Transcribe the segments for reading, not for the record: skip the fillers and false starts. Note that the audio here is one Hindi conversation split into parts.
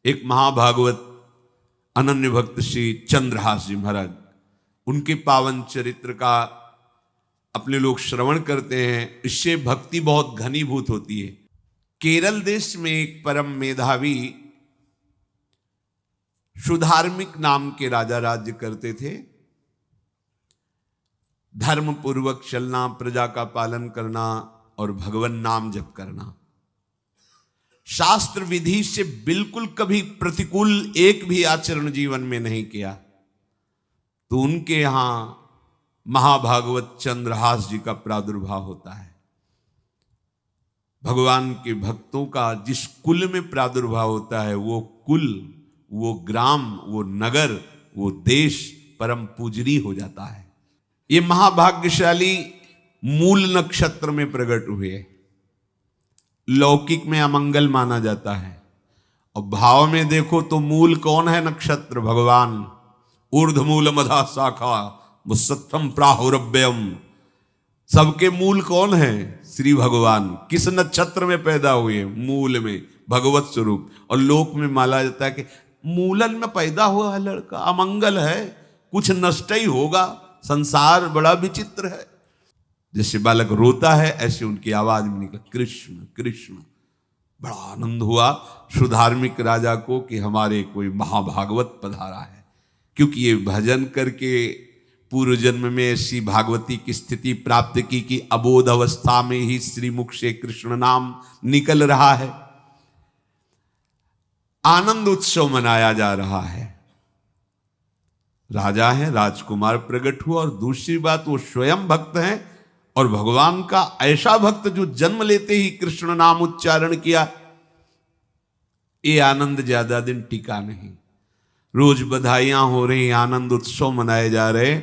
एक महाभागवत अनन्य भक्त श्री चंद्रहास जी महाराज, उनके पावन चरित्र का अपने लोग श्रवण करते हैं। इससे भक्ति बहुत घनीभूत होती है। केरल देश में एक परम मेधावी सुधार्मिक नाम के राजा राज्य करते थे। धर्म पूर्वक चलना, प्रजा का पालन करना और भगवान नाम जप करना, शास्त्र विधि से बिल्कुल कभी प्रतिकूल एक भी आचरण जीवन में नहीं किया। तो उनके यहां महाभागवत चंद्रहास जी का प्रादुर्भाव होता है। भगवान के भक्तों का जिस कुल में प्रादुर्भाव होता है, वो कुल, वो ग्राम, वो नगर, वो देश परम पूजनीय हो जाता है। ये महाभाग्यशाली मूल नक्षत्र में प्रकट हुए। लौकिक में अमंगल माना जाता है और भाव में देखो तो मूल कौन है? नक्षत्र भगवान। ऊर्ध्वमूल मधा शाखा मुसत्थम प्राहुरव्ययम। सबके मूल कौन है? श्री भगवान। किस नक्षत्र में पैदा हुए? मूल में, भगवत स्वरूप। और लोक में माना जाता है कि मूलन में पैदा हुआ है लड़का, अमंगल है, कुछ नष्ट ही होगा, संसार बड़ा विचित्र है। जैसे बालक रोता है ऐसे उनकी आवाज में निकला कृष्ण कृष्ण। बड़ा आनंद हुआ सुधार्मिक राजा को कि हमारे कोई महाभागवत पधारा है, क्योंकि ये भजन करके पूर्व जन्म में ऐसी भागवती की स्थिति प्राप्त की कि अबोध अवस्था में ही श्रीमुख से कृष्ण नाम निकल रहा है। आनंद उत्सव मनाया जा रहा है। राजा है, राजकुमार प्रकट हुआ, और दूसरी बात वो स्वयं भक्त हैं और भगवान का ऐसा भक्त जो जन्म लेते ही कृष्ण नाम उच्चारण किया। ये आनंद ज्यादा दिन टिका नहीं। रोज बधाइयां हो रही, आनंद उत्सव मनाए जा रहे।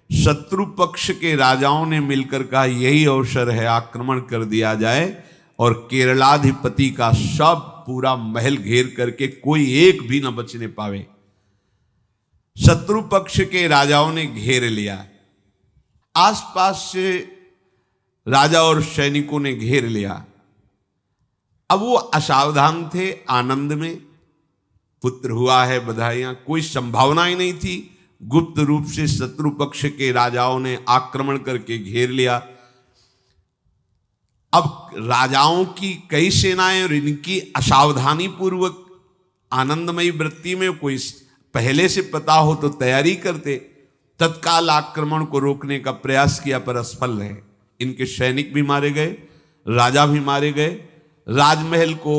शत्रु पक्ष के राजाओं ने मिलकर कहा यही अवसर है, आक्रमण कर दिया जाए और केरलाधिपति का सब पूरा महल घेर करके कोई एक भी न बचने पावे। शत्रु पक्ष के राजाओं ने घेर लिया। आसपास से राजा और सैनिकों ने घेर लिया। अब वो असावधान थे, आनंद में पुत्र हुआ है, बधाइयां, कोई संभावना ही नहीं थी। गुप्त रूप से शत्रु पक्ष के राजाओं ने आक्रमण करके घेर लिया। अब राजाओं की कई सेनाएं और इनकी असावधानी पूर्वक आनंदमयी वृत्ति में कोई पहले से पता हो तो तैयारी करते, तत्काल आक्रमण को रोकने का प्रयास किया पर असफल रहे। इनके सैनिक भी मारे गए, राजा भी मारे गए, राजमहल को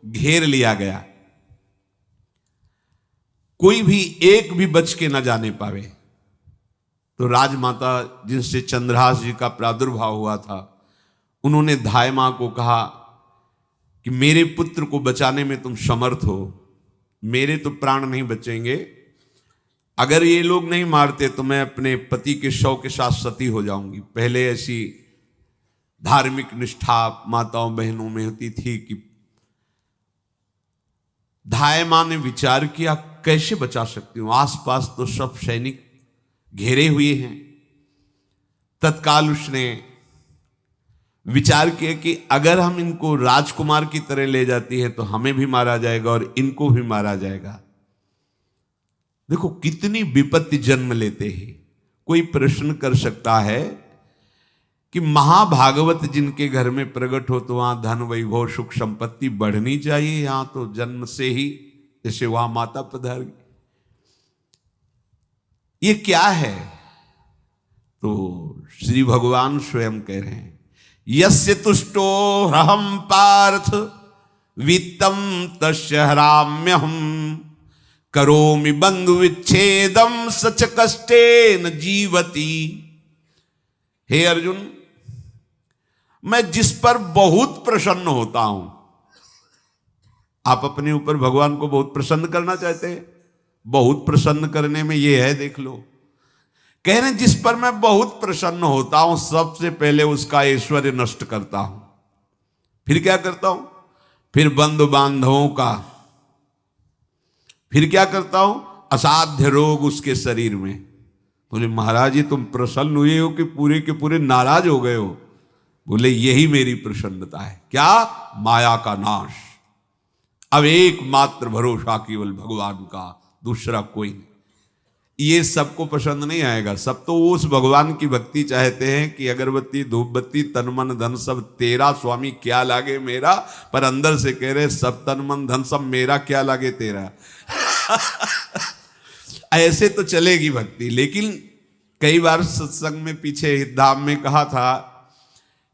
घेर लिया गया, कोई भी एक भी बच के न जाने पावे। तो राजमाता जिनसे चंद्रहास जी का प्रादुर्भाव हुआ था, उन्होंने धाय मां को कहा कि मेरे पुत्र को बचाने में तुम समर्थ हो, मेरे तो प्राण नहीं बचेंगे, अगर ये लोग नहीं मारते तो मैं अपने पति के शव के साथ सती हो जाऊंगी। पहले ऐसी धार्मिक निष्ठा माताओं बहनों में होती थी कि धाय मां ने विचार किया कैसे बचा सकती हूं, आसपास तो सब सैनिक घेरे हुए हैं। तत्काल उसने विचार किया कि अगर हम इनको राजकुमार की तरह ले जाती है तो हमें भी मारा जाएगा और इनको भी मारा जाएगा। देखो कितनी विपत्ति जन्म लेते हैं। कोई प्रश्न कर सकता है कि महाभागवत जिनके घर में प्रकट हो तो वहां धन वैभव सुख संपत्ति बढ़नी चाहिए, यहां तो जन्म से ही जैसे वहां माता पधार, ये क्या है? तो श्री भगवान स्वयं कह रहे हैं यस्य तुष्टो रहम पार्थ वित्तम तस्य हराम्यहम करोमि बंधु विच्छेदम सच कष्टेन जीवति। हे अर्जुन, मैं जिस पर बहुत प्रसन्न होता हूं, आप अपने ऊपर भगवान को बहुत प्रसन्न करना चाहते हैं, बहुत प्रसन्न करने में ये है, देख लो। कह रहे हैं जिस पर मैं बहुत प्रसन्न होता हूं सबसे पहले उसका ऐश्वर्य नष्ट करता हूं। फिर क्या करता हूं? फिर बंधु बांधवों का, फिर क्या करता हूं? असाध्य रोग उसके शरीर में। बोले महाराज जी तुम प्रसन्न हुए हो कि पूरे के पूरे नाराज हो गए हो? बोले यही मेरी प्रसन्नता है। क्या? माया का नाश। अब एकमात्र भरोसा केवल भगवान का, दूसरा कोई नहीं। ये सबको पसंद नहीं आएगा। सब तो उस भगवान की भक्ति चाहते हैं कि अगरबत्ती धूप बत्ती तन मन धन सब तेरा स्वामी, क्या लागे मेरा। पर अंदर से कह रहे सब तन मन धन सब मेरा, क्या लागे तेरा। ऐसे तो चलेगी भक्ति। लेकिन कई बार सत्संग में पीछे धाम में कहा था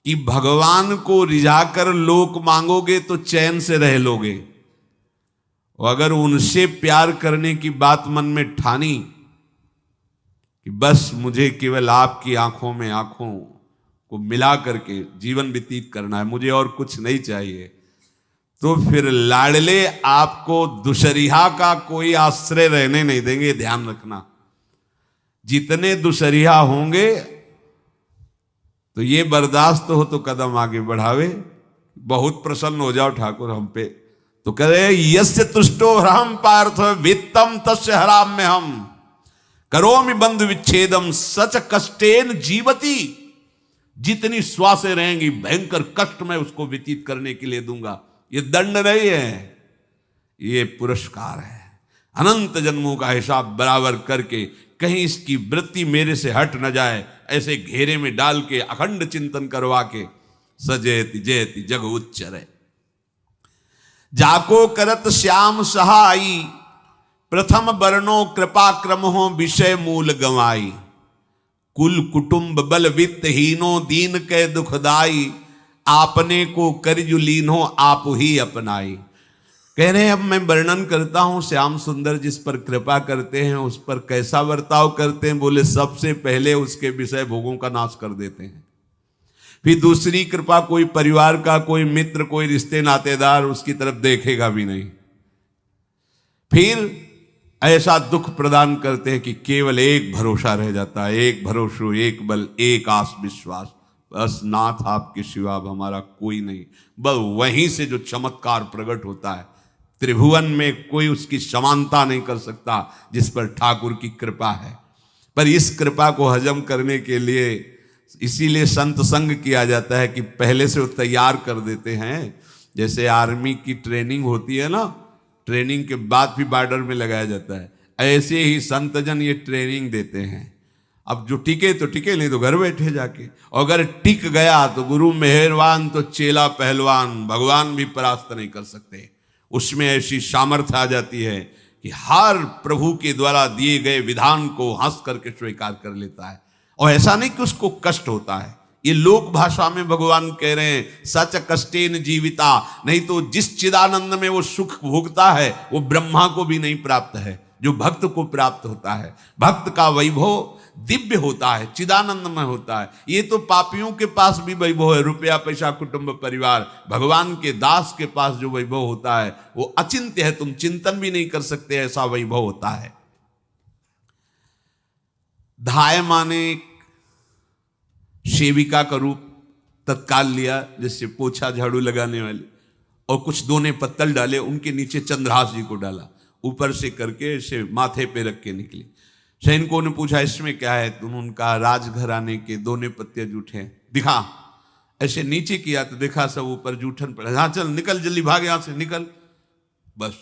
कि भगवान को रिझाकर लोक मांगोगे तो चैन से रह लोगे, और अगर उनसे प्यार करने की बात मन में ठानी कि बस मुझे केवल आपकी आंखों में आंखों को मिला करके जीवन व्यतीत करना है, मुझे और कुछ नहीं चाहिए, तो फिर लाडले आपको दुशरिहा का कोई आश्रय रहने नहीं देंगे। ध्यान रखना, जितने दुशरिहा होंगे तो ये बर्दाश्त हो तो कदम आगे बढ़ावे। बहुत प्रसन्न हो जाओ ठाकुर हम पे तो कह रहे यस्य तुष्टो हम पार्थ वित्तम तस्य हराम में हम करोमि बंधु विच्छेदम सच कष्टेन जीवती। जितनी श्वासें रहेंगी भयंकर कष्ट मैं उसको व्यतीत करने के लिए दूंगा। ये दंड नहीं है, ये पुरस्कार है। अनंत जन्मों का हिसाब बराबर करके कहीं इसकी वृत्ति मेरे से हट न जाए, ऐसे घेरे में डाल के अखंड चिंतन करवा के सजयति जयति जग उच्चरे। जाको करत श्याम सहाई प्रथम वर्णो कृपा क्रम हो विषय मूल गवाई। कुल कुटुंब बल वित्त हीनो दीन के दुखदाई। आपने को करजु लीनो आप ही अपनाई। कह रहे हैं अब मैं वर्णन करता हूं श्याम सुंदर जिस पर कृपा करते हैं उस पर कैसा बर्ताव करते हैं। बोले सबसे पहले उसके विषय भोगों का नाश कर देते हैं। फिर दूसरी कृपा कोई परिवार का, कोई मित्र, कोई रिश्ते नातेदार उसकी तरफ देखेगा भी नहीं। फिर ऐसा दुख प्रदान करते हैं कि केवल एक भरोसा रह जाता है, एक भरोसा, एक बल, एक आस विश्वास, बस नाथ आपके सिवा अब हमारा कोई नहीं। बस वहीं से जो चमत्कार प्रकट होता है, त्रिभुवन में कोई उसकी समानता नहीं कर सकता जिस पर ठाकुर की कृपा है। पर इस कृपा को हजम करने के लिए इसीलिए संत संग किया जाता है कि पहले से वो तैयार कर देते हैं। जैसे आर्मी की ट्रेनिंग होती है ना, ट्रेनिंग के बाद भी बॉर्डर में लगाया जाता है, ऐसे ही संतजन ये ट्रेनिंग देते हैं। अब जो टिके तो टिके, नहीं तो घर बैठे जाके। और अगर टिक गया तो गुरु मेहरबान, तो चेला पहलवान, भगवान भी परास्त नहीं कर सकते। उसमें ऐसी सामर्थ्य आ जाती है कि हर प्रभु के द्वारा दिए गए विधान को हंस करके स्वीकार कर लेता है। और ऐसा नहीं कि उसको कष्ट होता है। ये लोक भाषा में भगवान कह रहे हैं सच कष्टेन जीविता। नहीं तो जिस चिदानंद में वो सुख भोगता है वो ब्रह्मा को भी नहीं प्राप्त है जो भक्त को प्राप्त होता है। भक्त का वैभव दिव्य होता है, चिदानंदमय होता है। ये तो पापियों के पास भी वैभव है, रुपया पैसा कुटुंब परिवार। भगवान के दास के पास जो वैभव होता है वो अचिंत्य है, तुम चिंतन भी नहीं कर सकते, ऐसा वैभव होता है। धाय माने सेविका का रूप तत्काल लिया, जिससे पोछा झाड़ू लगाने वाले, और कुछ दोने पत्तल डाले, उनके नीचे चंद्रहास जी को डाला, ऊपर से करके इसे माथे पे रख के निकले। सैनिकों ने पूछा इसमें क्या है, तो उनका राजघराने के दोने पत्ते जूठे दिखा। ऐसे नीचे किया तो देखा सब ऊपर जूठन पड़ा। हाँ चल निकल, जल्दी भाग यहां से निकल। बस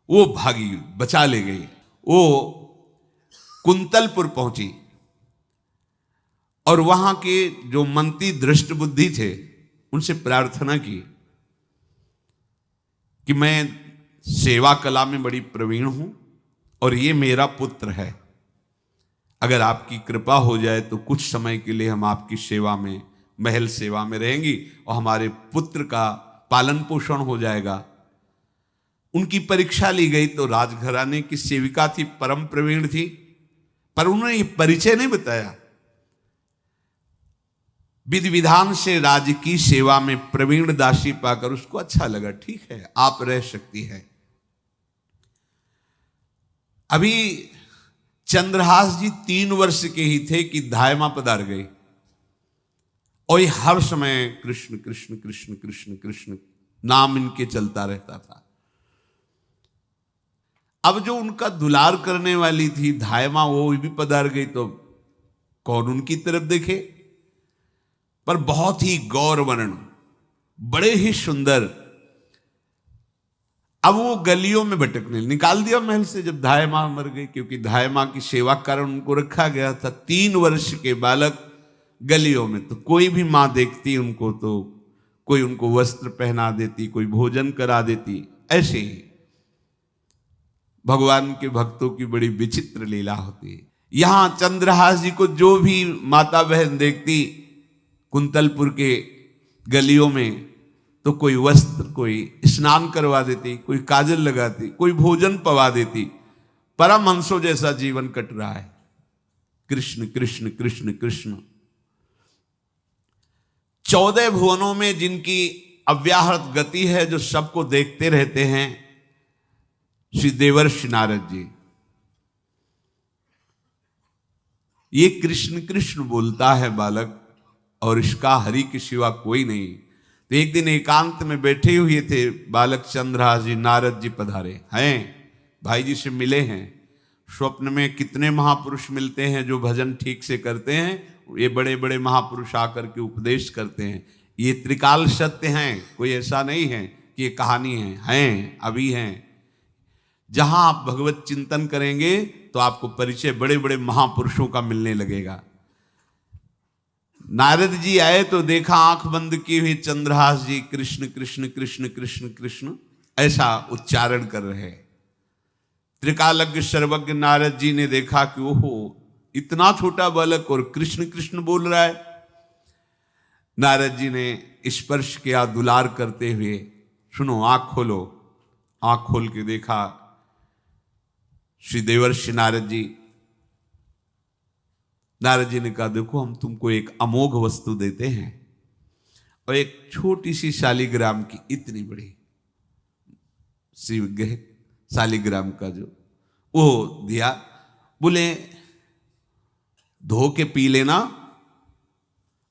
वो भागी, बचा ले गई। वो कुंतलपुर पहुंची और वहां के जो मंत्री दृष्ट बुद्धि थे उनसे प्रार्थना की कि मैं सेवा कला में बड़ी प्रवीण हूं और ये मेरा पुत्र है, अगर आपकी कृपा हो जाए तो कुछ समय के लिए हम आपकी सेवा में, महल सेवा में रहेंगी और हमारे पुत्र का पालन पोषण हो जाएगा। उनकी परीक्षा ली गई तो राजघराने की सेविका थी, परम प्रवीण थी, पर उन्होंने ये परिचय नहीं बताया। विधि विधान से राज्य की सेवा में प्रवीण दासी पाकर उसको अच्छा लगा, ठीक है आप रह सकती है। अभी चंद्रहास जी 3 वर्ष के ही थे कि धायमा पधार गए और ये हर समय कृष्ण कृष्ण कृष्ण कृष्ण कृष्ण नाम इनके चलता रहता था। अब जो उनका दुलार करने वाली थी धायमा, वो भी पधार गई तो कौन उनकी तरफ देखे। पर बहुत ही गौर वर्ण, बड़े ही सुंदर। अब वो गलियों में भटकने, निकाल दिया महल से जब धाय माँ मर गई, क्योंकि धाय माँ की सेवा के कारण उनको रखा गया था। 3 वर्ष के बालक गलियों में, तो कोई भी माँ देखती उनको तो कोई उनको वस्त्र पहना देती, कोई भोजन करा देती। ऐसे ही भगवान के भक्तों की बड़ी विचित्र लीला होती है। यहां चंद्रहास जी को जो भी माता बहन देखती कुंतलपुर के गलियों में, तो कोई वस्त्र, कोई स्नान करवा देती, कोई काजल लगाती, कोई भोजन पवा देती। परमहंसों जैसा जीवन कट रहा है। कृष्ण कृष्ण कृष्ण कृष्ण। 14 भुवनों में जिनकी अव्याहत गति है, जो सबको देखते रहते हैं, श्री देवर्षि नारद जी। ये कृष्ण कृष्ण बोलता है बालक, और इसका हरि के सिवा कोई नहीं। तो एक दिन एकांत में बैठे हुए थे बालक चंद्रहास जी, नारद जी पधारे हैं, भाई जी से मिले हैं। स्वप्न में कितने महापुरुष मिलते हैं जो भजन ठीक से करते हैं, ये बड़े बड़े महापुरुष आकर के उपदेश करते हैं। ये त्रिकाल सत्य हैं, कोई ऐसा नहीं है कि ये कहानी हैं, अभी हैं। जहां आप भगवत चिंतन करेंगे तो आपको परिचय बड़े बड़े महापुरुषों का मिलने लगेगा। नारद जी आए तो देखा आंख बंद की हुई चंद्रहास जी कृष्ण कृष्ण कृष्ण कृष्ण कृष्ण ऐसा उच्चारण कर रहे। त्रिकालज्ञ सर्वज्ञ नारद जी ने देखा कि ओहो, इतना छोटा बालक और कृष्ण कृष्ण बोल रहा है। नारद जी ने स्पर्श किया दुलार करते हुए, सुनो आंख खोलो। आंख खोल के देखा श्री देवर्षि नारद जी। नारद जी ने कहा, देखो हम तुमको एक अमोघ वस्तु देते हैं, और एक छोटी सी शालिग्राम की, इतनी बड़ी शिवग्रह शालिग्राम का जो वो दिया। बोले धो के पी लेना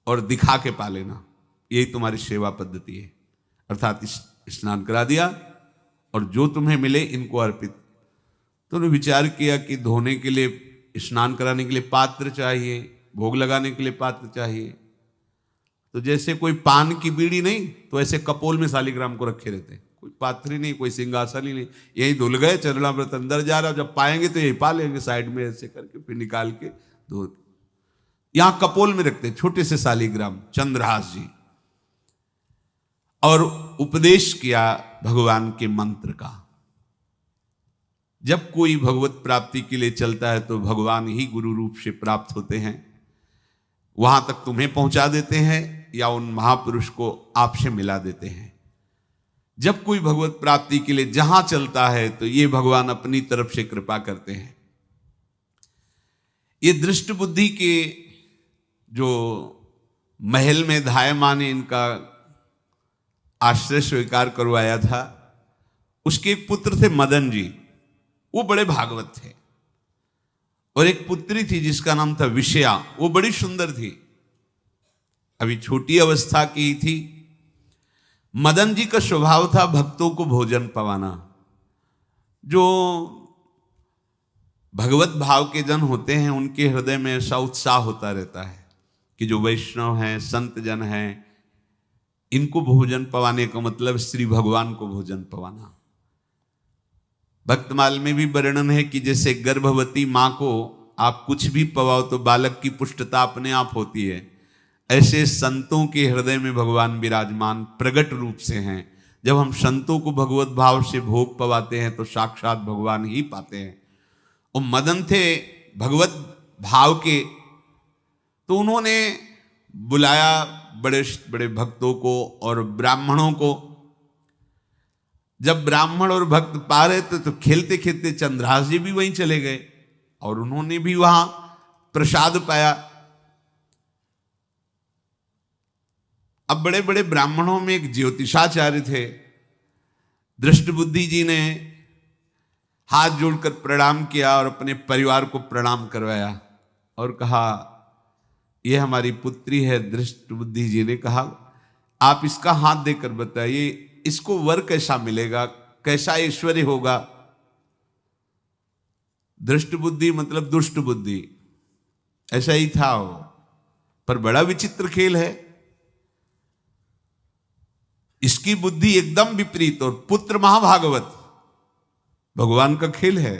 और दिखा के पा लेना, यही तुम्हारी सेवा पद्धति है। अर्थात स्नान करा दिया और जो तुम्हें मिले इनको अर्पित। तो उन्होंने विचार किया कि धोने के लिए, स्नान कराने के लिए पात्र चाहिए, भोग लगाने के लिए पात्र चाहिए। तो जैसे कोई पान की बीड़ी नहीं, तो ऐसे कपोल में शालिग्राम को रखे रहते, कोई पात्र ही नहीं, कोई सिंहासन ही नहीं। यही धुल गए, चरणामृत अंदर जा रहा, जब पाएंगे तो यही पा लेंगे, साइड में ऐसे करके फिर निकाल के धो। यहां कपोल में रखते छोटे से शालिग्राम चंद्रहास जी, और उपदेश किया भगवान के मंत्र का। जब कोई भगवत प्राप्ति के लिए चलता है तो भगवान ही गुरु रूप से प्राप्त होते हैं, वहां तक तुम्हें पहुंचा देते हैं या उन महापुरुष को आपसे मिला देते हैं। जब कोई भगवत प्राप्ति के लिए जहां चलता है तो ये भगवान अपनी तरफ से कृपा करते हैं। ये दृष्ट बुद्धि के जो महल में धाय माँ ने इनका आश्रय स्वीकार करवाया था, उसके एक पुत्र थे मदन जी, वो बड़े भागवत थे। और एक पुत्री थी जिसका नाम था विषया, वो बड़ी सुंदर थी, अभी छोटी अवस्था की ही थी। मदन जी का स्वभाव था भक्तों को भोजन पवाना। जो भगवत भाव के जन होते हैं उनके हृदय में ऐसा उत्साह होता रहता है कि जो वैष्णव हैं, संत जन हैं, इनको भोजन पवाने का मतलब श्री भगवान को भोजन पवाना। भक्तमाल में भी वर्णन है कि जैसे गर्भवती माँ को आप कुछ भी पवाओ तो बालक की पुष्टता अपने आप होती है, ऐसे संतों के हृदय में भगवान विराजमान प्रगट रूप से हैं। जब हम संतों को भगवत भाव से भोग पवाते हैं तो साक्षात भगवान ही पाते हैं। और मदन थे भगवत भाव के, तो उन्होंने बुलाया बड़े बड़े भक्तों को और ब्राह्मणों को। जब ब्राह्मण और भक्त पा रहे थे तो खेलते खेलते चंद्रहास जी भी वहीं चले गए और उन्होंने भी वहां प्रसाद पाया। अब बड़े बड़े ब्राह्मणों में एक ज्योतिषाचार्य थे। दृष्ट बुद्धि जी ने हाथ जोड़कर प्रणाम किया और अपने परिवार को प्रणाम करवाया और कहा, यह हमारी पुत्री है। दृष्ट बुद्धि जी ने कहा, आप इसका हाथ देकर बताइए, इसको वर कैसा मिलेगा, कैसा ऐश्वर्य होगा। दृष्ट बुद्धि मतलब दुष्ट बुद्धि, ऐसा ही था वो। पर बड़ा विचित्र खेल है, इसकी बुद्धि एकदम विपरीत और पुत्र महाभागवत। भगवान का खेल है।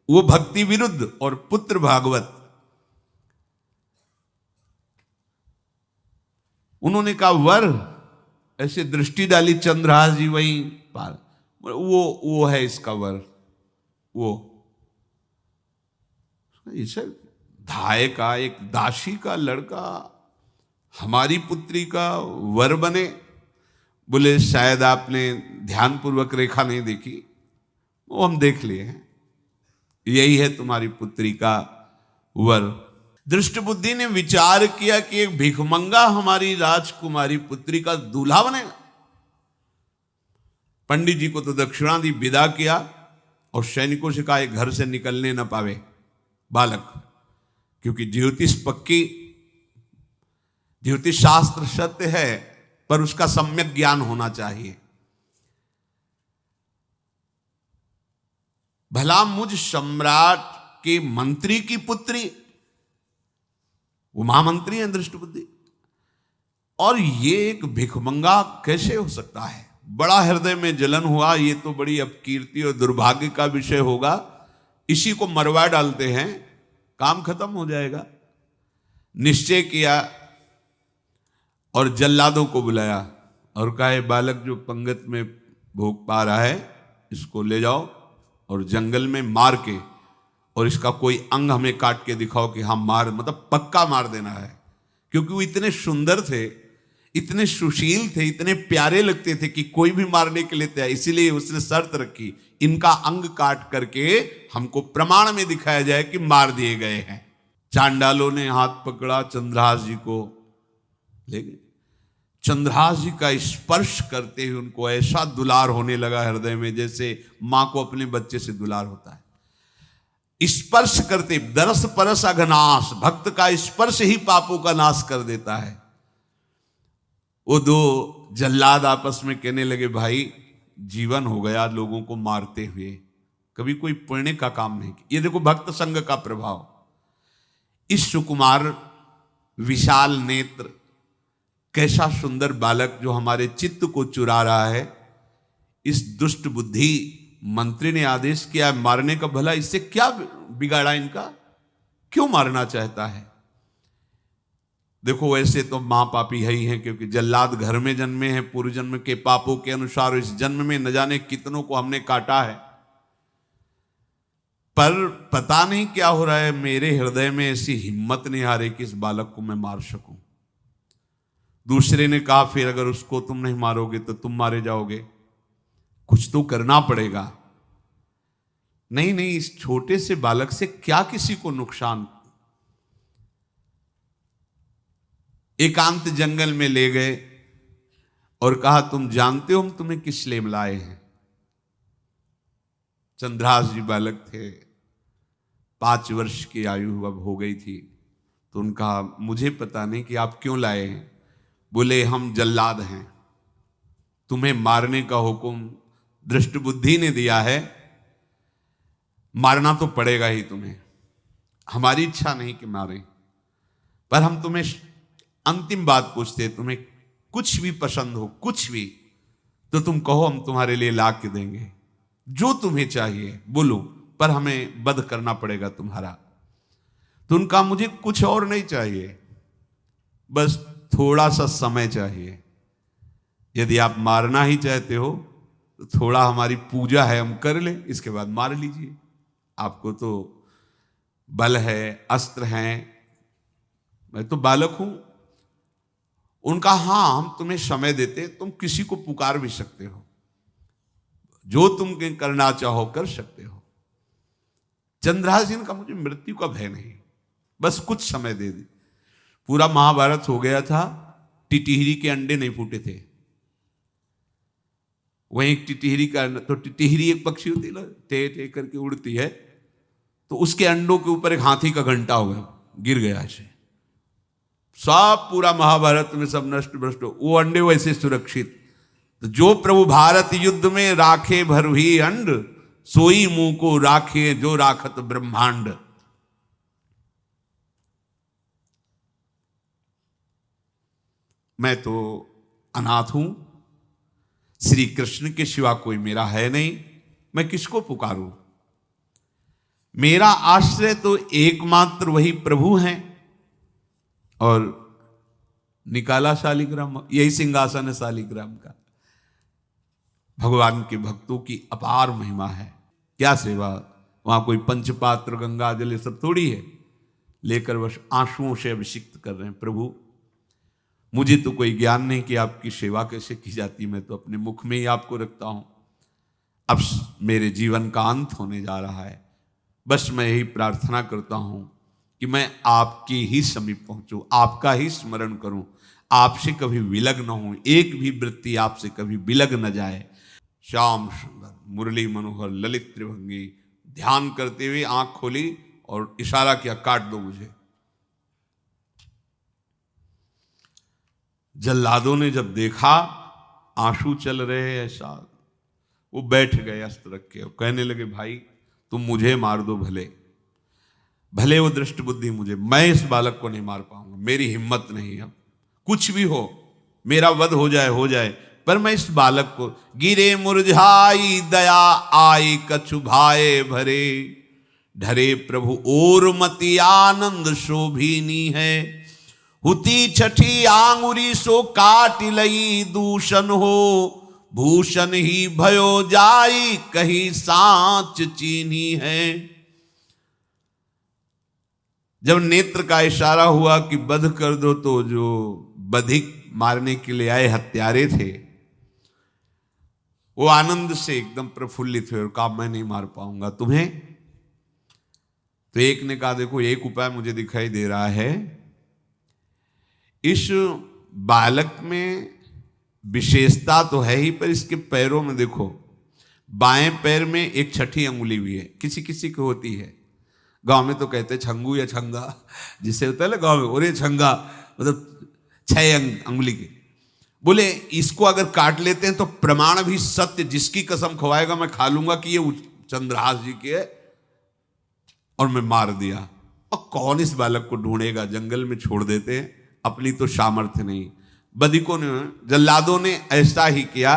वो भक्ति विरुद्ध और पुत्र भागवत। उन्होंने कहा वर, ऐसे दृष्टि डाली चंद्रहास जी वहीं पार, वो है इसका वर। वो इसे धाय का एक दासी का लड़का हमारी पुत्री का वर बने। बोले शायद आपने ध्यानपूर्वक रेखा नहीं देखी, वो हम देख लिए हैं, यही है तुम्हारी पुत्री का वर। दृष्ट बुद्धि ने विचार किया कि एक भिखमंगा हमारी राजकुमारी पुत्री का दूल्हा बनेगा। पंडित जी को तो दक्षिणा दी, विदा किया और सैनिकों से कहा घर से निकलने न पावे बालक, क्योंकि ज्योतिष पक्की, ज्योतिष शास्त्र सत्य है, पर उसका सम्यक ज्ञान होना चाहिए। भला मुझ सम्राट के मंत्री की पुत्री, वो महामंत्री हैं दृष्ट बुद्धि, और ये एक भिखमंगा कैसे हो सकता है? बड़ा हृदय में जलन हुआ, ये तो बड़ी अपकीर्ति और दुर्भाग्य का विषय होगा, इसी को मरवा डालते हैं, काम खत्म हो जाएगा। निश्चय किया और जल्लादों को बुलाया और कहा ये बालक जो पंगत में भोग पा रहा है, इसको ले जाओ और जंगल में मार के, और इसका कोई अंग हमें काट के दिखाओ कि हाँ मार, मतलब पक्का मार देना है। क्योंकि वो इतने सुंदर थे, इतने सुशील थे, इतने प्यारे लगते थे कि कोई भी मारने के लिए तैयार। इसीलिए उसने शर्त रखी, इनका अंग काट करके हमको प्रमाण में दिखाया जाए कि मार दिए गए हैं। चांडालों ने हाथ पकड़ा, चंद्रहास जी को ले गए। चंद्रहास जी का स्पर्श करते हुए उनको ऐसा दुलार होने लगा हृदय में, जैसे मां को अपने बच्चे से दुलार होता है। स्पर्श करते, दरस परस अघनाश, भक्त का स्पर्श ही पापों का नाश कर देता है। वो दो जल्लाद आपस में कहने लगे भाई जीवन हो गया लोगों को मारते हुए, कभी कोई पुण्य का काम नहीं किया। ये देखो भक्त संग का प्रभाव। इस सुकुमार विशाल नेत्र, कैसा सुंदर बालक जो हमारे चित्त को चुरा रहा है, इस दुष्ट बुद्धि मंत्री ने आदेश किया मारने का। भला इससे क्या बिगाड़ा इनका, क्यों मारना चाहता है? देखो वैसे तो मां पापी है ही है, क्योंकि जल्लाद घर में जन्मे हैं, पूर्व जन्म के पापों के अनुसार इस जन्म में न जाने कितनों को हमने काटा है। पर पता नहीं क्या हो रहा है, मेरे हृदय में ऐसी हिम्मत नहीं आ रही कि इस बालक को मैं मार सकूं। दूसरे ने कहा फिर अगर उसको तुम नहीं मारोगे तो तुम मारे जाओगे, कुछ तो करना पड़ेगा। नहीं नहीं, इस छोटे से बालक से क्या किसी को नुकसान। एकांत जंगल में ले गए और कहा तुम जानते हो हम तुम्हें किस लिए बुलाए हैं? चंद्रहास जी बालक थे, 5 वर्ष की आयु अब हो गई थी। तो उनका मुझे पता नहीं कि आप क्यों लाए हैं। बोले हम जल्लाद हैं, तुम्हें मारने का हुक्म दृष्ट बुद्धि ने दिया है, मारना तो पड़ेगा ही तुम्हें। हमारी इच्छा नहीं कि मारें, पर हम तुम्हें अंतिम बात पूछते, तुम्हें कुछ भी पसंद हो, कुछ भी, तो तुम कहो, हम तुम्हारे लिए ला के देंगे। जो तुम्हें चाहिए बोलो, पर हमें वध करना पड़ेगा तुम्हारा। तो उनका मुझे कुछ और नहीं चाहिए, बस थोड़ा सा समय चाहिए। यदि आप मारना ही चाहते हो तो थोड़ा हमारी पूजा है हम कर लें, इसके बाद मार लीजिए। आपको तो बल है, अस्त्र हैं, मैं तो बालक हूं। उनका हाँ हम तुम्हें समय देते, तुम किसी को पुकार भी सकते हो, जो तुम करना चाहो कर सकते हो। चंद्रहास जी का मुझे मृत्यु का भय नहीं, बस कुछ समय दे दी। पूरा महाभारत हो गया था, टिटिहरी के अंडे नहीं फूटे थे। वहीं एक टिटिहरी का, तो टिटिहरी एक पक्षी होती है ना, टे टे करके उड़ती है, तो उसके अंडों के ऊपर एक हाथी का घंटा हुआ, गिर गया ऐसे। सब पूरा महाभारत में सब नष्ट भ्रष्ट, वो अंडे वैसे सुरक्षित। तो जो प्रभु भारत युद्ध में राखे भरही अंड, सोई मुंह को राखे जो राखत ब्रह्मांड। मैं तो अनाथ हूं, श्री कृष्ण के सिवा कोई मेरा है नहीं। मैं किसको पुकारूं? मेरा आश्रय तो एकमात्र वही प्रभु हैं। और निकाला शालिग्राम, यही सिंहासन है शालिग्राम का। भगवान के भक्तों की अपार महिमा है। क्या सेवा, वहां कोई पंचपात्र गंगा जल ये सब थोड़ी है, लेकर बस आंसुओं से अभिषिक्त कर रहे हैं। प्रभु मुझे तो कोई ज्ञान नहीं कि आपकी सेवा कैसे की जाती, मैं तो अपने मुख में ही आपको रखता हूं। अब मेरे जीवन का अंत होने जा रहा है, बस मैं यही प्रार्थना करता हूं कि मैं आपके ही समीप पहुंचूं, आपका ही स्मरण करूं, आपसे कभी विलग न हूं, एक भी वृत्ति आपसे कभी विलग न जाए। श्याम सुंदर मुरली मनोहर ललित त्रिभंगी ध्यान करते हुए आंख खोली और इशारा किया, काट दो मुझे। जल्लादों ने जब देखा आंसू चल रहे ऐसा, वो बैठ गए अस्त्र रख के और कहने लगे, भाई तुम मुझे मार दो, भले भले वो दृष्ट बुद्धि मुझे, मैं इस बालक को नहीं मार पाऊंगा, मेरी हिम्मत नहीं। अब कुछ भी हो, मेरा वध हो जाए, पर मैं इस बालक को, गिरे मुरझाई दया आई कछु भाए भरे, ढरे प्रभु और मति आनंद शोभिनी है, हुती छठी आंगुरी सो काट लई दूषण हो, भूषण ही भयो जाई कहीं सांच चीनी है। जब नेत्र का इशारा हुआ कि वध कर दो, तो जो बधिक मारने के लिए आए हत्यारे थे वो आनंद से एकदम प्रफुल्लित हुए और कहा, मैं नहीं मार पाऊंगा तुम्हें। तो एक ने कहा, देखो एक उपाय मुझे दिखाई दे रहा है, इस बालक में विशेषता तो है ही, पर इसके पैरों में देखो, बाएं पैर में एक छठी अंगुली भी है, किसी किसी को होती है। गांव में तो कहते हैं छंगू या छंगा, जिसे होता है ना गांव में, और ये छंगा मतलब 6 अंगुली के। बोले इसको अगर काट लेते हैं तो प्रमाण भी सत्य, जिसकी कसम खवाएगा मैं खा लूंगा कि ये चंद्रहास जी के है, और मैं मार दिया। और कौन इस बालक को ढूंढेगा, जंगल में छोड़ देते हैं, अपनी तो सामर्थ्य नहीं। बधिकों ने, जल्लादों ने ऐसा ही किया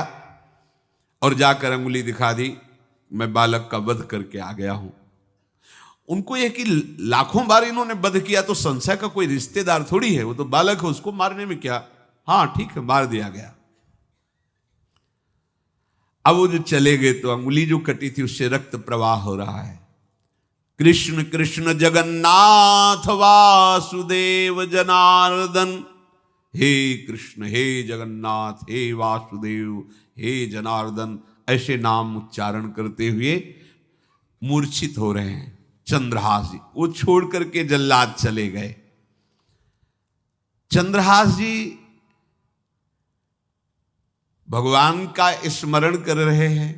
और जाकर अंगुली दिखा दी, मैं बालक का वध करके आ गया हूं। उनको यह कि लाखों बार इन्होंने वध किया तो संशय का कोई रिश्तेदार थोड़ी है, वो तो बालक है, उसको मारने में क्या, हाँ ठीक है मार दिया गया। अब वो जो चले गए तो अंगुली जो कटी थी उससे रक्त प्रवाह हो रहा है। कृष्ण कृष्ण जगन्नाथ वासुदेव जनार्दन, हे कृष्ण हे जगन्नाथ हे वासुदेव हे जनार्दन, ऐसे नाम उच्चारण करते हुए मूर्छित हो रहे हैं चंद्रहास जी। वो छोड़ करके जल्लाद चले गए। चंद्रहास जी भगवान का स्मरण कर रहे हैं,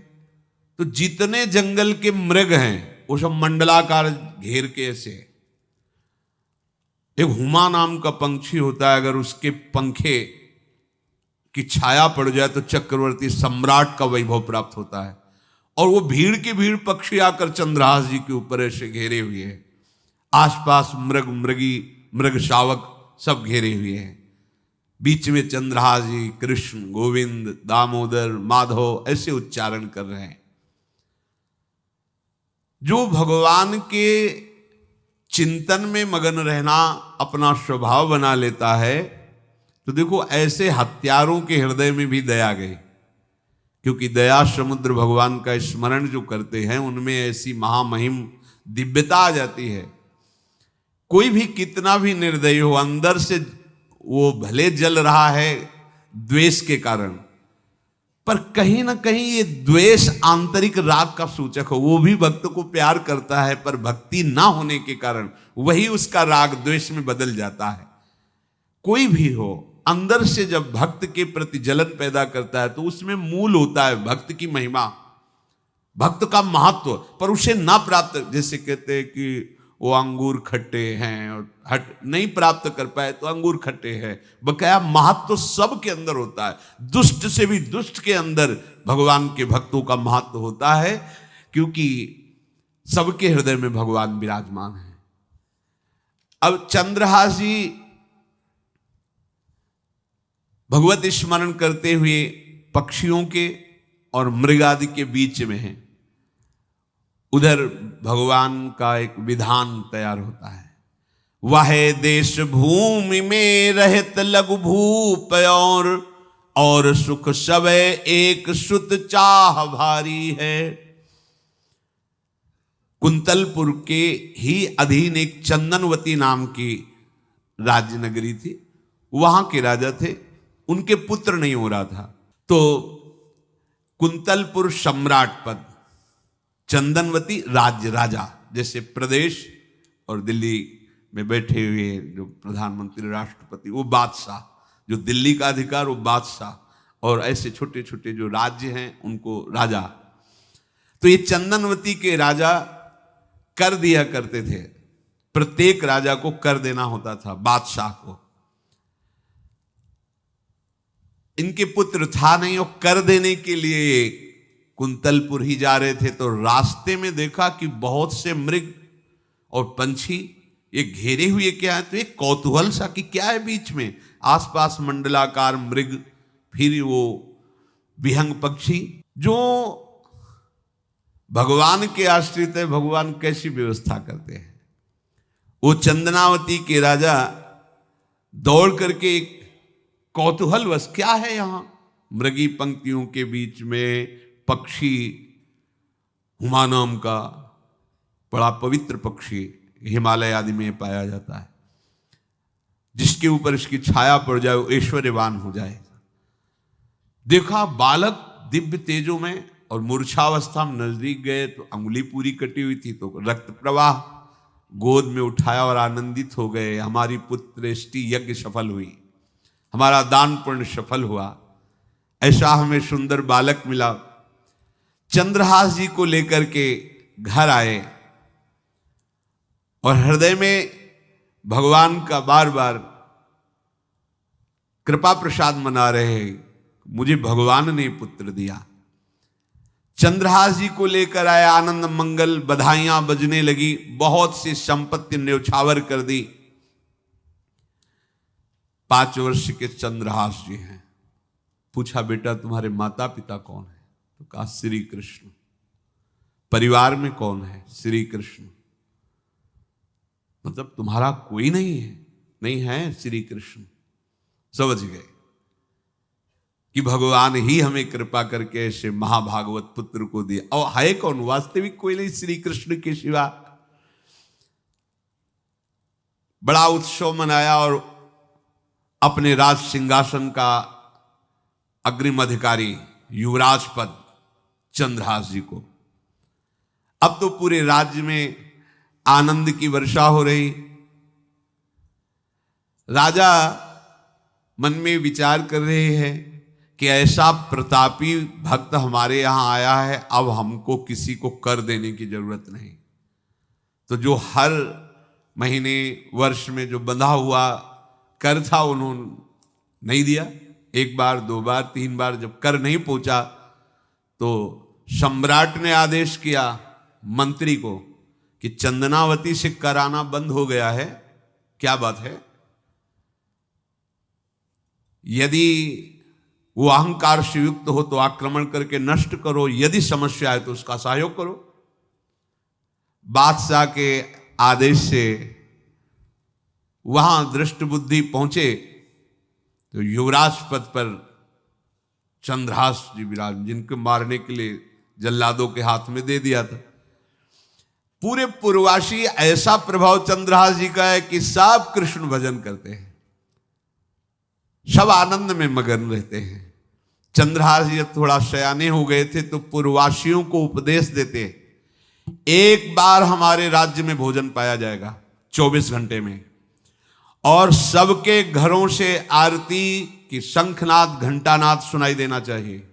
तो जितने जंगल के मृग हैं वो सब मंडलाकार घेर के ऐसे। एक हुमा नाम का पंछी होता है, अगर उसके पंखे की छाया पड़ जाए तो चक्रवर्ती सम्राट का वैभव प्राप्त होता है। और वो भीड़ की भीड़ पक्षी आकर चंद्रहास जी के ऊपर ऐसे घेरे हुए हैं, आसपास मृग मृगी मृग शावक सब घेरे हुए हैं। बीच में चंद्रहास जी कृष्ण गोविंद दामोदर माधव ऐसे उच्चारण कर रहे हैं। जो भगवान के चिंतन में मगन रहना अपना स्वभाव बना लेता है, तो देखो ऐसे हत्यारों के हृदय में भी दया गई, क्योंकि दया समुद्र भगवान का स्मरण जो करते हैं उनमें ऐसी महामहिम दिव्यता आ जाती है। कोई भी कितना भी निर्दयी हो, अंदर से वो भले जल रहा है द्वेष के कारण, पर कहीं ना कहीं ये द्वेष आंतरिक राग का सूचक हो। वो भी भक्त को प्यार करता है, पर भक्ति ना होने के कारण वही उसका राग द्वेष में बदल जाता है। कोई भी हो, अंदर से जब भक्त के प्रति जलन पैदा करता है तो उसमें मूल होता है भक्त की महिमा, भक्त का महत्व, पर उसे ना प्राप्त, जैसे कहते हैं कि वो अंगूर खट्टे हैं और हट नहीं प्राप्त कर पाए तो अंगूर खट्टे हैं। बकाया महत्व तो सब के अंदर होता है, दुष्ट से भी दुष्ट के अंदर भगवान के भक्तों का महत्व होता है, क्योंकि सबके हृदय में भगवान विराजमान है। अब चंद्रहास जी भगवत स्मरण करते हुए पक्षियों के और मृग आदि के बीच में हैं। उधर भगवान का एक विधान तैयार होता है। वह देश भूमि में रहत लघु भूप और सुख सब एक सुत चाह भारी है। कुंतलपुर के ही अधीन एक चंदनवती नाम की राज्य नगरी थी। वहां के राजा थे, उनके पुत्र नहीं हो रहा था, तो कुंतलपुर सम्राट पद, चंदनवती राज्य राजा, जैसे प्रदेश और दिल्ली में बैठे हुए जो प्रधानमंत्री राष्ट्रपति वो बादशाह, जो दिल्ली का अधिकार वो बादशाह, और ऐसे छोटे छोटे जो राज्य हैं उनको राजा। तो ये चंदनवती के राजा कर दिया करते थे, प्रत्येक राजा को कर देना होता था, बादशाह को। इनके पुत्र था नहीं और कर देने के लिए कुंतलपुर ही जा रहे थे, तो रास्ते में देखा कि बहुत से मृग और पंछी ये घेरे हुए क्या है, तो एक कौतूहल सा कि क्या है बीच में, आसपास मंडलाकार मृग, फिर वो विहंग पक्षी जो भगवान के आश्रित है, भगवान कैसी व्यवस्था करते हैं। वो चंदनावती के राजा दौड़ करके एक कौतूहलवश, क्या है यहां, मृगी पंक्तियों के बीच में पक्षी, हुमा नाम का बड़ा पवित्र पक्षी हिमालय आदि में पाया जाता है, जिसके ऊपर इसकी छाया पड़ जाए वो ऐश्वर्यवान हो जाए। देखा बालक दिव्य तेजों में, और मूर्छावस्था में नजदीक गए तो अंगुली पूरी कटी हुई थी, तो रक्त प्रवाह, गोद में उठाया और आनंदित हो गए, हमारी पुत्रेष्टि यज्ञ सफल हुई, हमारा दान पुण्य सफल हुआ, ऐसा हमें सुंदर बालक मिला। चंद्रहास जी को लेकर के घर आए और हृदय में भगवान का बार बार कृपा प्रसाद मना रहे, मुझे भगवान ने पुत्र दिया। चंद्रहास जी को लेकर आए, आनंद मंगल, बधाइयां बजने लगी, बहुत सी संपत्ति न्यौछावर कर दी। 5 वर्ष के चंद्रहास जी हैं। पूछा बेटा तुम्हारे माता पिता कौन है, तो कहा श्री कृष्ण। परिवार में कौन है, श्री कृष्ण। मतलब तुम्हारा कोई नहीं है, नहीं है श्री कृष्ण। समझ गए कि भगवान ही हमें कृपा करके ऐसे महाभागवत पुत्र को दिया। और है कौन, वास्तविक कोई नहीं श्री कृष्ण के सिवा। बड़ा उत्सव मनाया और अपने राज सिंहासन का अग्रिम अधिकारी युवराज पद चंद्रहास जी को। अब तो पूरे राज्य में आनंद की वर्षा हो रही। राजा मन में विचार कर रहे हैं कि ऐसा प्रतापी भक्त हमारे यहां आया है, अब हमको किसी को कर देने की जरूरत नहीं। तो जो हर महीने वर्ष में जो बंधा हुआ कर था उन्होंने नहीं दिया। 1 बार 2 बार 3 बार जब कर नहीं पहुंचा तो सम्राट ने आदेश किया मंत्री को कि चंदनावती से कराना बंद हो गया है। क्या बात है? यदि वो अहंकार से युक्त हो तो आक्रमण करके नष्ट करो, यदि समस्या है तो उसका सहयोग करो। बादशाह के आदेश से वहां दृष्ट बुद्धि पहुंचे तो युवराज पद पर चंद्रहास जी विराज, जिनको मारने के लिए जल्लादों के हाथ में दे दिया था। पूरे पूर्वासी ऐसा प्रभाव चंद्रहास जी का है कि सब कृष्ण भजन करते हैं, सब आनंद में मगन रहते हैं। चंद्रहास जी थोड़ा सयाने हो गए थे तो पूर्ववासियों को उपदेश देते, 1 बार हमारे राज्य में भोजन पाया जाएगा 24 घंटे में, और सबके घरों से आरती की शंखनाद घंटानाद सुनाई देना चाहिए।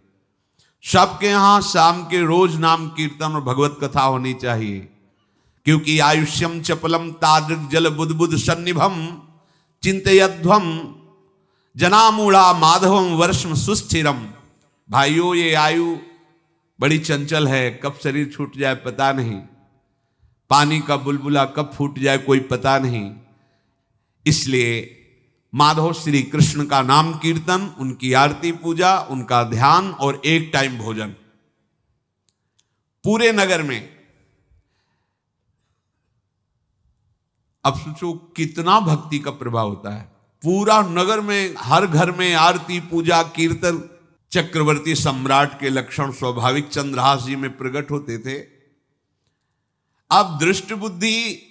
सबके यहां शाम के रोज नाम कीर्तन और भगवत कथा होनी चाहिए, क्योंकि आयुष्यम चपलम तादृक जल बुद्बुद सन्निभम चिंतयध्वम जनामूढ़ा माधवम वर्षम सुस्थिरम। भाइयों, ये आयु बड़ी चंचल है, कब शरीर छूट जाए पता नहीं, पानी का बुलबुला कब फूट जाए कोई पता नहीं। इसलिए माधव श्री कृष्ण का नाम कीर्तन, उनकी आरती पूजा, उनका ध्यान और 1 टाइम भोजन। पूरे नगर में अब सोचो कितना भक्ति का प्रभाव होता है। पूरा नगर में, हर घर में आरती, पूजा, कीर्तन चक्रवर्ती सम्राट के लक्षण स्वाभाविक चंद्रहास जी में प्रकट होते थे। अब दृष्ट बुद्धि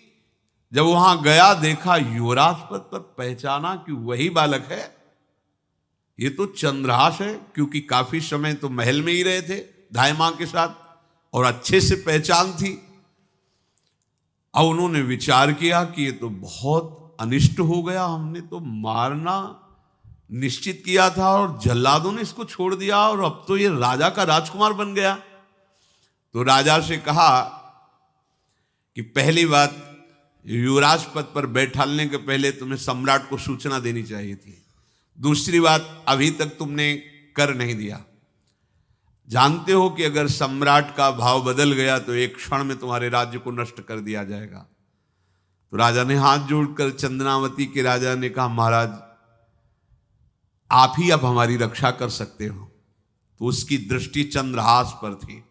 जब वहां गया, देखा युवराज पद पर, पहचाना कि वही बालक है, ये तो चंद्रहास है, क्योंकि काफी समय तो महल में ही रहे थे दाई मां के साथ और अच्छे से पहचान थी। अब उन्होंने विचार किया कि ये तो बहुत अनिष्ट हो गया, हमने तो मारना निश्चित किया था और जल्लादों ने इसको छोड़ दिया और अब तो ये राजा का राजकुमार बन गया। तो राजा से कहा कि पहली बात, युवराज पद पर बैठालने के पहले तुम्हें सम्राट को सूचना देनी चाहिए थी। दूसरी बात, अभी तक तुमने कर नहीं दिया। जानते हो कि अगर सम्राट का भाव बदल गया तो एक क्षण में तुम्हारे राज्य को नष्ट कर दिया जाएगा। तो राजा ने हाथ जोड़कर, चंद्रावती के राजा ने कहा, महाराज आप ही अब हमारी रक्षा कर सकते हो। तो उसकी दृष्टि चंद्रहास पर थी,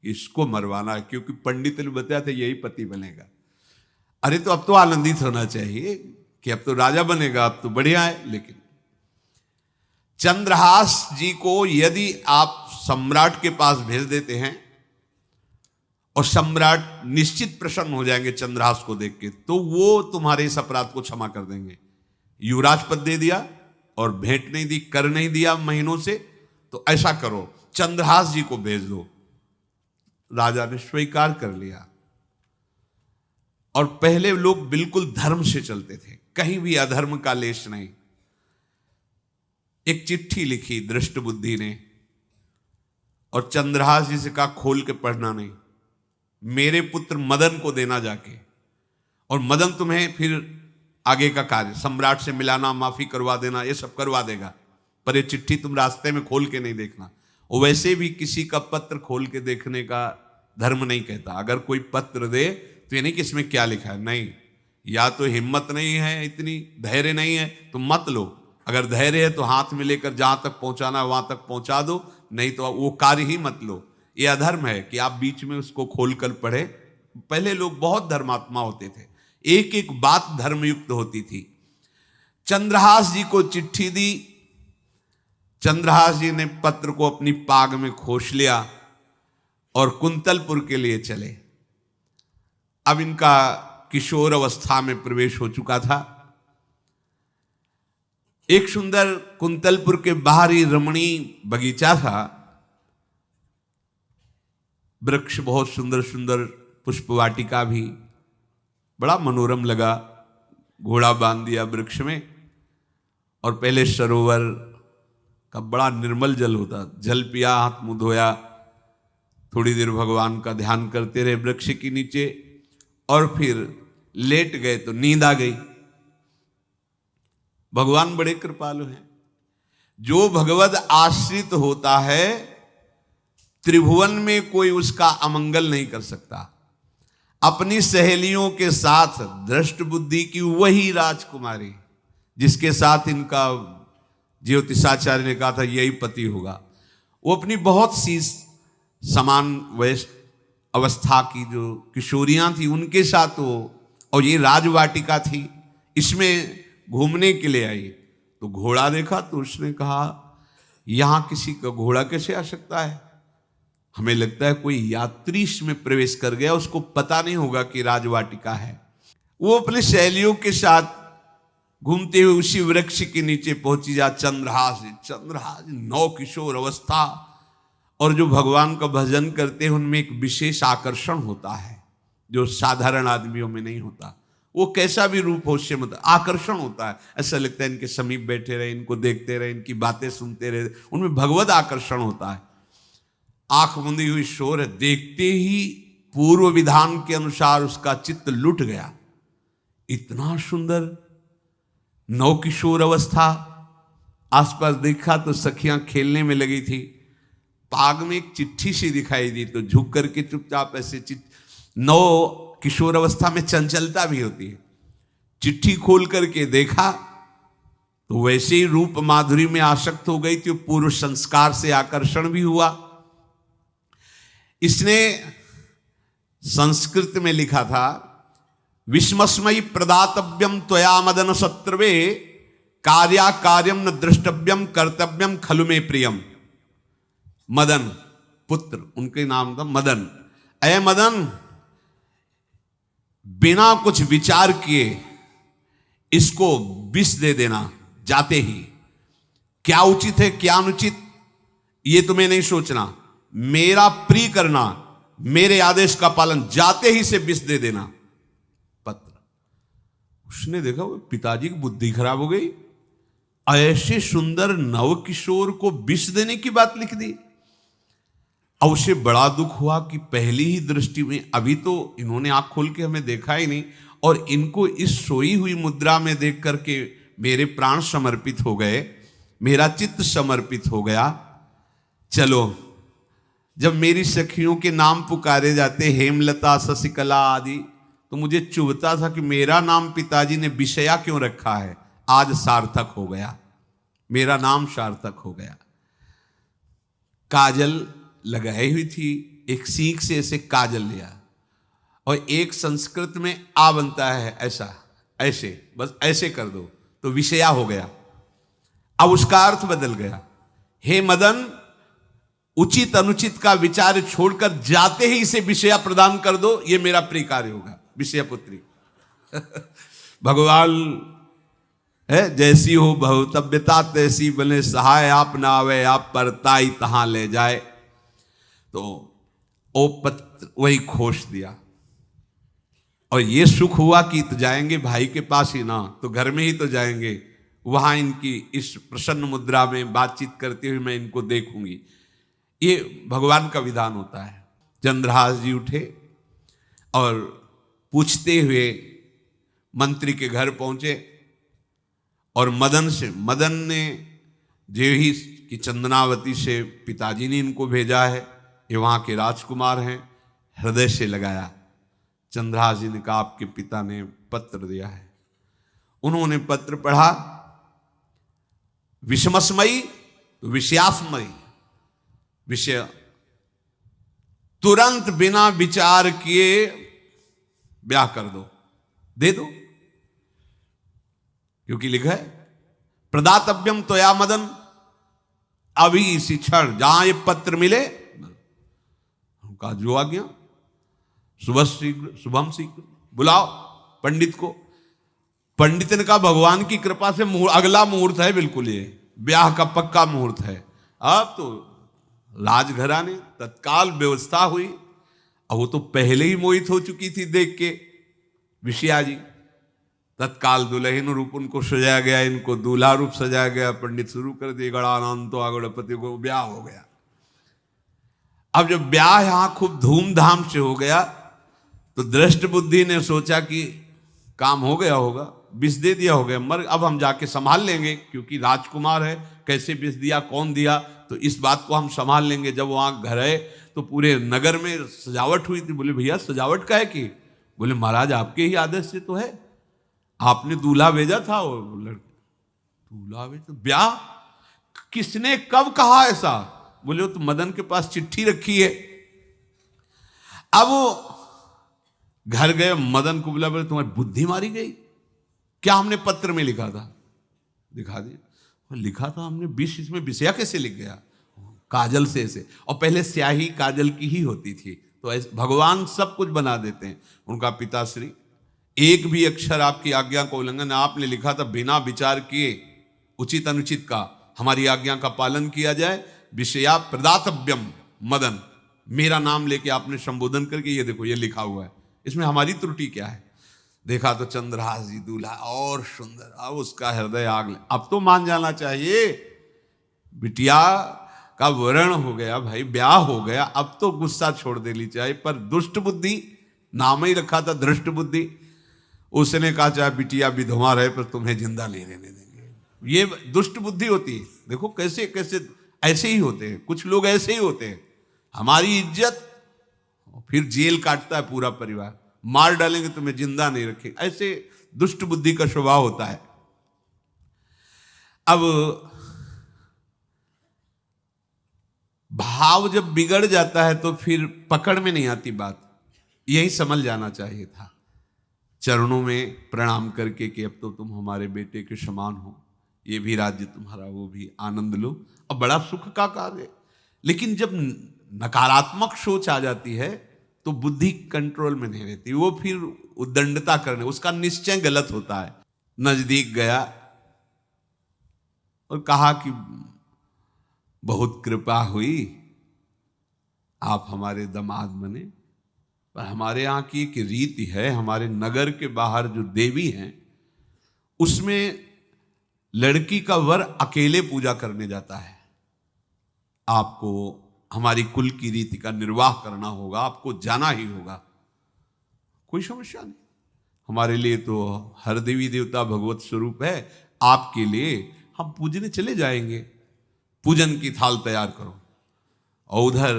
इसको मरवाना है, क्योंकि पंडित ने बताया था यही पति बनेगा। अरे तो अब तो आनंदित होना चाहिए कि अब तो राजा बनेगा, अब तो बढ़िया है। लेकिन चंद्रहास जी को यदि आप सम्राट के पास भेज देते हैं और सम्राट निश्चित प्रसन्न हो जाएंगे चंद्रहास को देख के, तो वो तुम्हारे इस अपराध को क्षमा कर देंगे। युवराज पद दे दिया और भेंट नहीं दी, कर नहीं दिया महीनों से, तो ऐसा करो चंद्रहास जी को भेज दो। राजा ने स्वीकार कर लिया। और पहले लोग बिल्कुल धर्म से चलते थे, कहीं भी अधर्म का लेश नहीं। एक चिट्ठी लिखी दृष्ट बुद्धि ने और चंद्रहास जी से कहा खोल के पढ़ना नहीं, मेरे पुत्र मदन को देना जाके, और मदन तुम्हें फिर आगे का कार्य सम्राट से मिलाना, माफी करवा देना, ये सब करवा देगा, पर ये चिट्ठी तुम रास्ते में खोल के नहीं देखना। और वैसे भी किसी का पत्र खोल के देखने का धर्म नहीं कहता। अगर कोई पत्र दे तो ये नहीं कि इसमें क्या लिखा है, नहीं, या तो हिम्मत नहीं है, इतनी धैर्य नहीं है तो मत लो। अगर धैर्य है तो हाथ में लेकर जहां तक पहुंचाना है वहां तक पहुंचा दो, नहीं तो वो कार्य ही मत लो। ये अधर्म है कि आप बीच में उसको खोलकर पढ़े। पहले लोग बहुत धर्मात्मा होते थे, एक एक बात धर्मयुक्त होती थी। चंद्रहास जी को चिट्ठी दी, चंद्रहास जी ने पत्र को अपनी पाग में खोस लिया और कुंतलपुर के लिए चले। अब इनका किशोर अवस्था में प्रवेश हो चुका था। एक सुंदर कुंतलपुर के बाहरी रमणीय बगीचा था, वृक्ष बहुत सुंदर सुंदर, पुष्पवाटिका भी, बड़ा मनोरम लगा। घोड़ा बांध दिया वृक्ष में और पहले सरोवर का बड़ा निर्मल जल होता, जल पिया, हाथ मुंह धोया, थोड़ी देर भगवान का ध्यान करते रहे वृक्ष के नीचे और फिर लेट गए तो नींद आ गई। भगवान बड़े कृपालु हैं। जो भगवद आश्रित होता है त्रिभुवन में कोई उसका अमंगल नहीं कर सकता। अपनी सहेलियों के साथ दृष्ट बुद्धि की वही राजकुमारी जिसके साथ इनका ज्योतिषाचार्य ने कहा था यही पति होगा, वो अपनी बहुत सी समान वयस्क अवस्था की जो किशोरियां थी उनके साथ वो, और ये राजवाटिका थी, इसमें घूमने के लिए आई। तो घोड़ा देखा तो उसने कहा यहां किसी का घोड़ा कैसे आ सकता है, हमें लगता है कोई यात्री इसमें प्रवेश कर गया, उसको पता नहीं होगा कि राजवाटिका है। वो अपने सहेलियों के साथ घूमते हुए उसी वृक्ष के नीचे पहुंची। जा चंद्रहास नौ किशोर अवस्था, और जो भगवान का भजन करते हैं उनमें एक विशेष आकर्षण होता है जो साधारण आदमियों में नहीं होता। वो कैसा भी रूप हो उससे मतलब आकर्षण होता है, ऐसा लगता है इनके समीप बैठे रहे, इनको देखते रहे, इनकी बातें सुनते रहे, उनमें भगवत आकर्षण होता है। आंख मुंदी हुई शोर है, देखते ही पूर्व विधान के अनुसार उसका चित्त लुट गया। इतना सुंदर नौ किशोर अवस्था, आसपास देखा तो सखियां खेलने में लगी थी। पाग में एक चिट्ठी सी दिखाई दी तो झुक करके चुपचाप ऐसे नौ किशोर अवस्था में चंचलता भी होती है, चिट्ठी खोल करके देखा तो वैसे ही रूप माधुरी में आसक्त हो गई थी। पूर्व संस्कार से आकर्षण भी हुआ। इसने संस्कृत में लिखा था विस्मस्मयी प्रदातव्यम त्वया मदन शत्रुवे कार्या कार्यम न द्रष्टव्यम कर्तव्यम खलु में प्रियम। मदन पुत्र, उनके नाम था मदन। अय मदन, बिना कुछ विचार किए इसको विष दे देना जाते ही। क्या उचित है क्या अनुचित ये तुम्हें नहीं सोचना, मेरा प्रिय करना, मेरे आदेश का पालन, जाते ही से विष दे देना। पत्र, उसने देखा वो पिताजी की बुद्धि खराब हो गई, ऐसे सुंदर नव किशोर को विष देने की बात लिख दी। अब उसे बड़ा दुख हुआ कि पहली ही दृष्टि में, अभी तो इन्होंने आंख खोल के हमें देखा ही नहीं, और इनको इस सोई हुई मुद्रा में देख करके मेरे प्राण समर्पित हो गए, मेरा चित्त समर्पित हो गया। चलो, जब मेरी सखियों के नाम पुकारे जाते, हेमलता शशिकला आदि, तो मुझे चुभता था कि मेरा नाम पिताजी ने विषया क्यों रखा है। आज सार्थक हो गया, मेरा नाम सार्थक हो गया। काजल लगाई हुई थी, एक सीख से ऐसे काजल लिया, और एक संस्कृत में आ बनता है ऐसा, ऐसे, बस ऐसे कर दो तो विषया हो गया। अब उसका अर्थ बदल गया। हे मदन, उचित अनुचित का विचार छोड़कर जाते ही इसे विषया प्रदान कर दो, ये मेरा प्रिय कार्य होगा। विषया पुत्री भगवान है, जैसी हो भवतव्यता तैसी बने सहाय, आप ना आवे आप परताई तहां ले जाए। तो ओ पत्र वही खोस दिया, और ये सुख हुआ कि तो जाएंगे भाई के पास ही ना, तो घर में ही तो जाएंगे, वहां इनकी इस प्रसन्न मुद्रा में बातचीत करते हुए मैं इनको देखूंगी। ये भगवान का विधान होता है। चंद्रहास जी उठे और पूछते हुए मंत्री के घर पहुंचे, और मदन ने जो ही कि चंदनावती से पिताजी ने इनको भेजा है, ये वहां के राजकुमार हैं, हृदय से लगाया। चंद्रहास जी ने कहा आपके पिता ने पत्र दिया है। उन्होंने पत्र पढ़ा, विषमस्मयी तो विषयास्मयी, विषय तुरंत बिना विचार किए ब्याह कर दो, दे दो, क्योंकि लिखा है प्रदातव्यम त्वया मदन, अभी इसी क्षण जहां ये पत्र मिले, उनका जो आ गया, सुबह शीघ्र शुभम शीघ्र, बुलाओ पंडित को। पंडित ने कहा भगवान की कृपा से अगला मुहूर्त है, बिल्कुल ये ब्याह का पक्का मुहूर्त है। अब तो राजघराने तत्काल व्यवस्था हुई। अब वो तो पहले ही मोहित हो चुकी थी देख के विषया जी। तत्काल दुल्हन रूप उनको सजाया गया, इनको दूल्हा रूप सजाया गया, पंडित शुरू कर दिए, गणानंद तो गणपति को ब्याह हो गया। अब जब ब्याह यहां खूब धूमधाम से हो गया, तो दृष्ट बुद्धि ने सोचा कि काम हो गया होगा, विष दे दिया हो गया, मर अब हम जाके संभाल लेंगे, क्योंकि राजकुमार है, कैसे विष दिया कौन दिया, तो इस बात को हम संभाल लेंगे। जब वहां घर है तो पूरे नगर में सजावट हुई थी। बोले भैया सजावट का है कि? बोले महाराज आपके ही आदेश से तो है, आपने दूल्हा भेजा था। वो लड़का दूल्हा भेजा, ब्याह किसने कब कहा ऐसा? बोले वो तो मदन के पास चिट्ठी रखी है। अब वो घर गए, मदन को बोला, बोले तुम्हारी बुद्धि मारी गई, क्या हमने पत्र में लिखा था? दिखा दिया, लिखा था हमने विष, इसमें विषया कैसे लिख गया? काजल से ऐसे, और पहले स्याही काजल की ही होती थी, तो ऐसे भगवान सब कुछ बना देते हैं। उनका पिताश्री एक भी अक्षर आपकी आज्ञा का उल्लंघन, आपने लिखा था बिना विचार किए उचित अनुचित का हमारी आज्ञा का पालन किया जाए। विषया प्रदातव्यम मदन, मेरा नाम लेके आपने संबोधन करके ये देखो ये लिखा हुआ है, इसमें हमारी त्रुटि क्या है? देखा तो चंद्रहास जी दूल्हा और सुंदर, अब उसका हृदय आग ले। अब तो मान जाना चाहिए, बिटिया का वरण हो गया भाई, ब्याह हो गया, अब तो गुस्सा छोड़ देनी चाहिए। पर दुष्ट बुद्धि, नाम ही रखा था दृष्ट बुद्धि, उसने कहा चाहे बिटिया विधवा रहे पर तुम्हें जिंदा नहीं रहने देंगे। ये दुष्ट बुद्धि होती है। देखो कैसे कैसे ऐसे ही होते हैं, कुछ लोग ऐसे ही होते हैं, हमारी इज्जत, फिर जेल काटता है पूरा परिवार, मार डालेंगे तुम्हें जिंदा नहीं रखेंगे, ऐसे दुष्ट बुद्धि का स्वभाव होता है। अब भाव जब बिगड़ जाता है तो फिर पकड़ में नहीं आती बात, यही समझ जाना चाहिए था। चरणों में प्रणाम करके कि अब तो तुम हमारे बेटे के समान हो, ये भी राज्य तुम्हारा, वो भी आनंद लो। अब बड़ा सुख का कार्य है। लेकिन जब नकारात्मक सोच आ जाती है तो बुद्धि कंट्रोल में नहीं रहती, वो फिर उद्दंडता करने, उसका निश्चय गलत होता है। नजदीक गया और कहा कि बहुत कृपा हुई, आप हमारे दामाद बने, पर हमारे यहाँ की एक रीति है, हमारे नगर के बाहर जो देवी हैं उसमें लड़की का वर अकेले पूजा करने जाता है। आपको हमारी कुल की रीति का निर्वाह करना होगा, आपको जाना ही होगा। कोई समस्या नहीं, हमारे लिए तो हर देवी देवता भगवत स्वरूप है, आपके लिए हम पूजने चले जाएंगे, पूजन की थाल तैयार करो। और उधर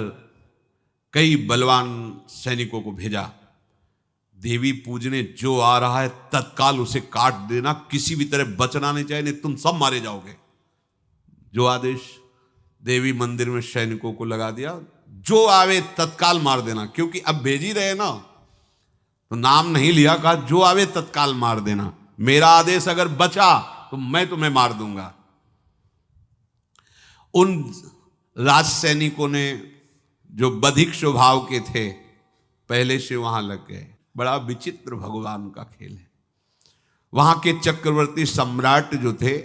कई बलवान सैनिकों को भेजा, देवी पूजने जो आ रहा है तत्काल उसे काट देना, किसी भी तरह बचना नहीं चाहिए, नहीं तुम सब मारे जाओगे। जो आदेश देवी मंदिर में सैनिकों को लगा दिया, जो आवे तत्काल मार देना, क्योंकि अब भेज ही रहे ना, तो नाम नहीं लिया, कहा जो आवे तत्काल मार देना, मेरा आदेश अगर बचा तो मैं तुम्हें मार दूंगा। उन राज सैनिकों ने जो बधिक स्वभाव के थे पहले से वहां लग गए। बड़ा विचित्र भगवान का खेल है। वहां के चक्रवर्ती सम्राट जो थे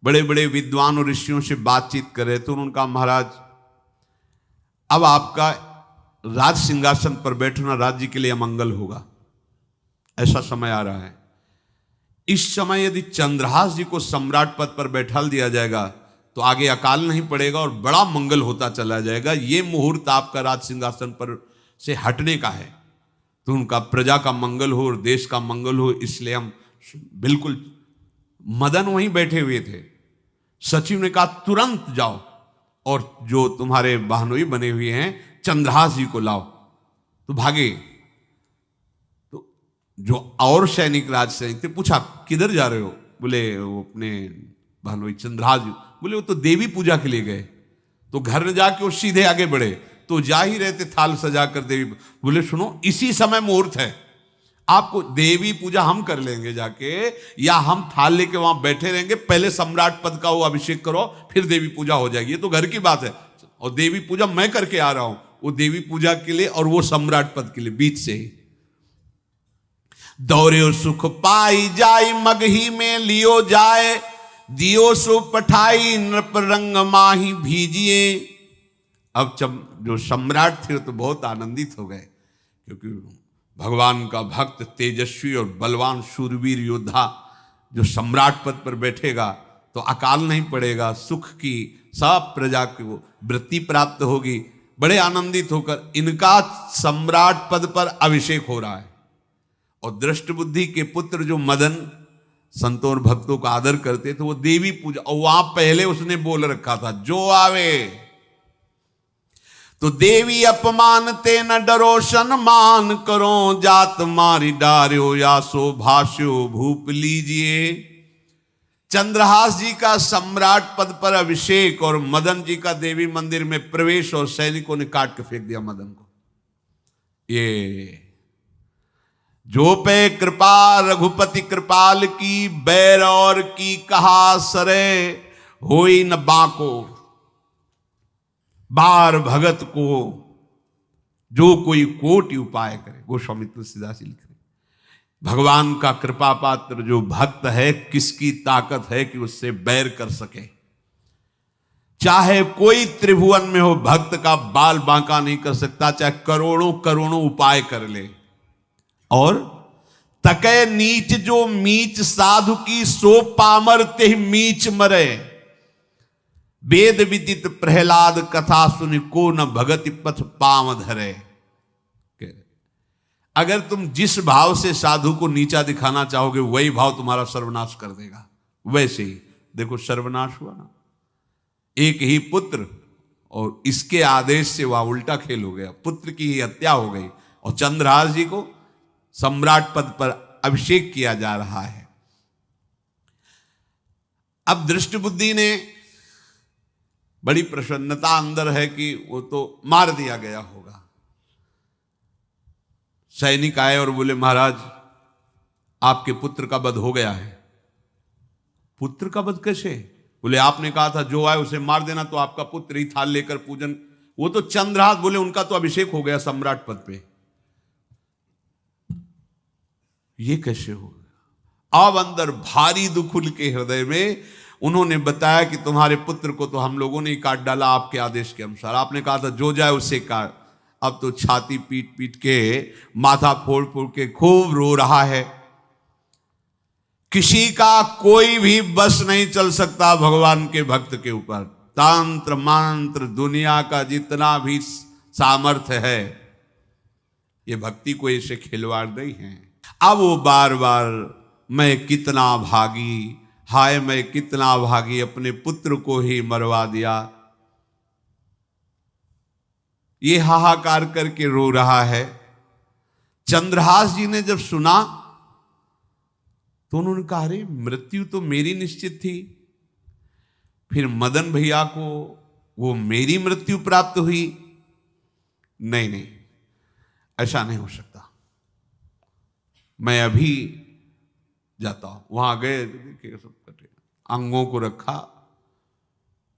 बड़े बड़े विद्वान और ऋषियों से बातचीत कर रहे थे। उनका महाराज अब आपका राज सिंहासन पर बैठना राज्य के लिए अमंगल होगा, ऐसा समय आ रहा है। इस समय यदि चंद्रहास जी को सम्राट पद पर बैठा दिया जाएगा तो आगे अकाल नहीं पड़ेगा और बड़ा मंगल होता चला जाएगा। ये मुहूर्त आपका राज सिंहासन पर से हटने का है, तो उनका प्रजा का मंगल हो और देश का मंगल हो, इसलिए हम बिल्कुल। मदन वहीं बैठे हुए थे। सचिव ने कहा तुरंत जाओ और जो तुम्हारे बहनोई बने हुए हैं चंद्रहास जी को लाओ। तो भागे। तो जो और सैनिक राज सैनिक थे पूछा किधर जा रहे हो? बोले वो अपने बहनोई चंद्रहास जी। बोले वो तो देवी पूजा के लिए गए। तो घर में जाके वो सीधे आगे बढ़े, तो जा ही रहे थे थाल सजाकर देवी। बोले सुनो इसी समय मुहूर्त है, आपको देवी पूजा हम कर लेंगे जाके, या हम थाल लेके वहां बैठे रहेंगे, पहले सम्राट पद का वो अभिषेक करो फिर देवी पूजा हो जाएगी। ये तो घर की बात है, और देवी पूजा मैं करके आ रहा हूं, वो देवी पूजा के लिए और वो सम्राट पद के लिए बीच से ही। दौरे सुख पाई जाय मगही में लियो जाए, दियो सो पठाई नृप रंग माही भीजिए। अब जो सम्राट थे तो बहुत आनंदित हो गए, क्योंकि भगवान का भक्त तेजस्वी और बलवान शूरवीर योद्धा जो सम्राट पद पर बैठेगा तो अकाल नहीं पड़ेगा, सुख की सब प्रजा को वृत्ति प्राप्त होगी। बड़े आनंदित होकर इनका सम्राट पद पर अभिषेक हो रहा है। और दृष्ट बुद्धि के पुत्र जो मदन संतों और भक्तों का आदर करते थे, वो देवी पूजा, और वहां पहले उसने बोल रखा था जो आवे तो देवी अपमान ते न डरो सम्मान करो, जात मारी डार्यो या सो भाष्यो भूप लीजिए। चंद्रहास जी का सम्राट पद पर अभिषेक और मदन जी का देवी मंदिर में प्रवेश, और सैनिकों ने काट के फेंक दिया मदन को। ये जो पे कृपा रघुपति कृपाल की, बैर और की कहा सरे होई न बाको। बार भगत को जो कोई कोटि उपाय करे, गोस्वामी तुलसीदास लिख रहे, भगवान का कृपा पात्र जो भक्त है, किसकी ताकत है कि उससे बैर कर सके। चाहे कोई त्रिभुवन में हो, भक्त का बाल बांका नहीं कर सकता, चाहे करोड़ों करोड़ों उपाय कर ले। और तके नीच जो मीच साधु की, सो पामर ते मीच मरे। वेद विदित प्रहलाद कथा सुनि, को न भगति पथ पाम धरे। अगर तुम जिस भाव से साधु को नीचा दिखाना चाहोगे वही भाव तुम्हारा सर्वनाश कर देगा। वैसे ही देखो सर्वनाश हुआ ना, एक ही पुत्र और इसके आदेश से वह उल्टा खेल हो गया, पुत्र की ही हत्या हो गई और चंद्रहास जी को सम्राट पद पर अभिषेक किया जा रहा है। अब दृष्ट बुद्धि ने बड़ी प्रसन्नता अंदर है कि वो तो मार दिया गया होगा। सैनिक आए और बोले महाराज आपके पुत्र का वध हो गया है। पुत्र का वध कैसे? बोले आपने कहा था जो आए उसे मार देना, तो आपका पुत्र ही थाल लेकर पूजन, वो तो चंद्रहास, बोले उनका तो अभिषेक हो गया सम्राट पद पे। ये कैसे हो गया? अब अंदर भारी दुख उनके हृदय में, उन्होंने बताया कि तुम्हारे पुत्र को तो हम लोगों ने ही काट डाला आपके आदेश के अनुसार, आपने कहा था जो जाए उसे काट। अब तो छाती पीट पीट के, माथा फोड़ फोड़ के खूब रो रहा है। किसी का कोई भी बस नहीं चल सकता भगवान के भक्त के ऊपर। तंत्र मंत्र दुनिया का जितना भी सामर्थ्य है, ये भक्ति को ऐसे खिलवाड़ नहीं है। अब वो बार बार मैं कितना भागी, हाय मैं कितना भागी, अपने पुत्र को ही मरवा दिया, ये हाहाकार करके रो रहा है। चंद्रहास जी ने जब सुना तो उन्होंने कहा अरे मृत्यु तो मेरी निश्चित थी, फिर मदन भैया को वो मेरी मृत्यु प्राप्त हुई। नहीं नहीं, ऐसा नहीं हो सकता, मैं अभी जाता हूं। वहां गए, देखिए सब कटे, अंगों को रखा,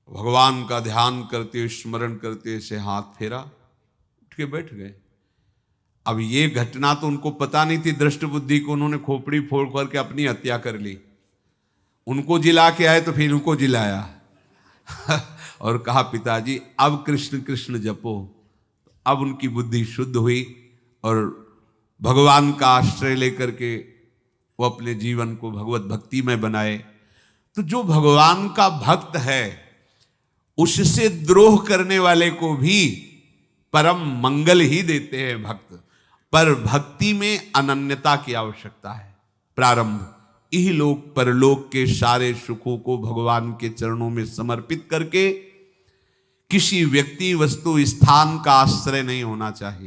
भगवान का ध्यान करते हुए स्मरण करते हुए से हाथ फेरा, उठ के बैठ गए। अब ये घटना तो उनको पता नहीं थी, दृष्ट बुद्धि को उन्होंने खोपड़ी फोड़ करके अपनी हत्या कर ली। उनको जिला के आए तो फिर उनको जिलाया और कहा पिताजी अब कृष्ण कृष्ण जपो। अब उनकी बुद्धि शुद्ध हुई और भगवान का आश्रय लेकर के वो अपने जीवन को भगवत भक्ति में बनाए। तो जो भगवान का भक्त है उससे द्रोह करने वाले को भी परम मंगल ही देते हैं भक्त, पर भक्ति में अनन्यता की आवश्यकता है। प्रारंभ इहलोक परलोक के सारे सुखों को भगवान के चरणों में समर्पित करके किसी व्यक्ति वस्तु स्थान का आश्रय नहीं होना चाहिए।